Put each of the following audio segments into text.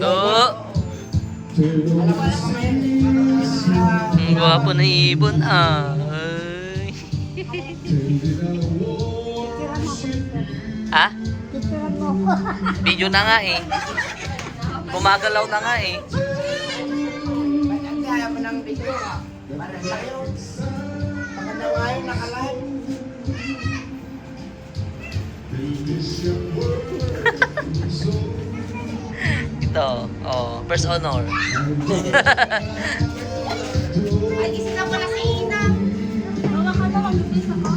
Oo. Ang gwapo na ibon ah. Ay. Ha? Video na nga eh. Gumagalaw na nga eh. Kaya mo ng video ka. Para sa'yo. Pagkadawain, nakalive. Ito, oh, first honor. Ay, isa na pala si Ina. Bawa ka na, mag-ibig ako.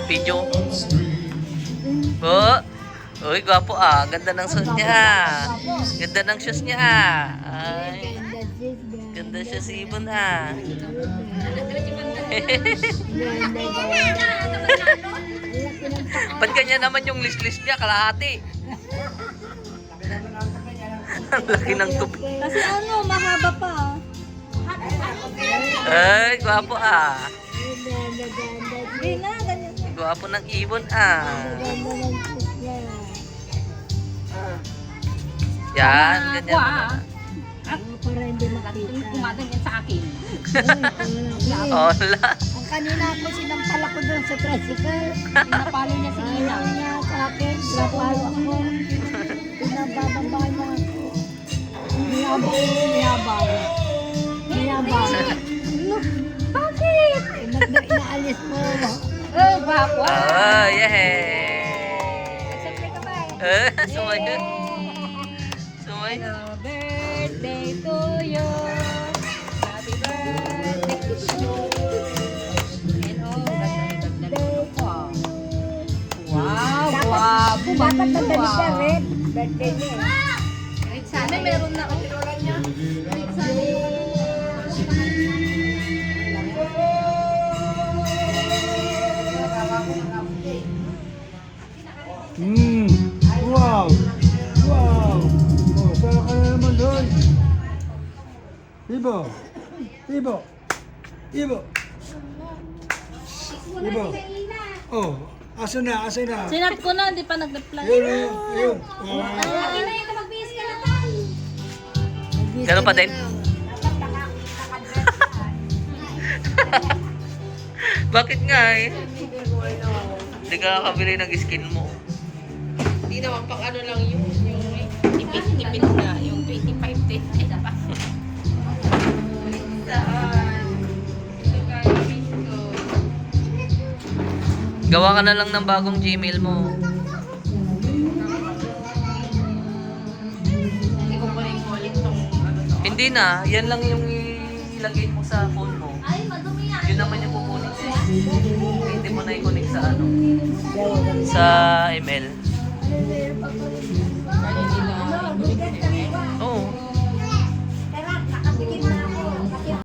Video. Oh. Uy, gwapo ah. Ganda ng suit niya. Ganda ng shoes niya. Ay. Ganda siya si Ibon ah. Ba't ganyan naman yung list-list niya, kalahati? Ang laki ng tupi. Kasi ano, mahaba pa. Ay, gwapo ah. Hindi na, ganyan na. Gwapo ng ibon ah. Yan, ganyan na. Para hindi makita. Kumadan yan sa akin. Hola. Ang kanina ako sinampal ako doon sa tricycle. Pinapalo niya si Ina. Ayaw niya sa akin. Pinapalo ako. Pinabababa niya ako. Niyabaw. Bakit? Inaalis mo. Oh, guwapo. Oh, yeah. Siyempre ka ba? Sumayon. Sumayon. Birthday to you. Happy birthday to you. And oh, ganda ko. Wow, guwapo. Dapat madali Wow. siya, Red. Birthday niya. Kahit sana meron na ako. Kahit sana Wow! Wow! Oh, saan ka na naman doon? Ibo! Ibo! Ibo! Ibo! Oh, asa na? Asa na? Sinat ko na, hindi pa nag-reply. Ayun, ayun, ayun. Ina, ito mag-bis ka na tayo. Ganun pa din? Bakit nga eh? Hindi ka nakabili ng skin mo. hindi naman pang ano lang yung tipid na yung 25 din. Ay, dapat. Gawa ka na lang ng bagong Gmail mo. Hindi ko pa rin ulit tong ano to. Hindi na. Yan lang yung ilagay mo sa phone mo. Ay, madumi yan. Yun naman yung kukunin ko. Hindi mo na i-connect sa ano. Sa email.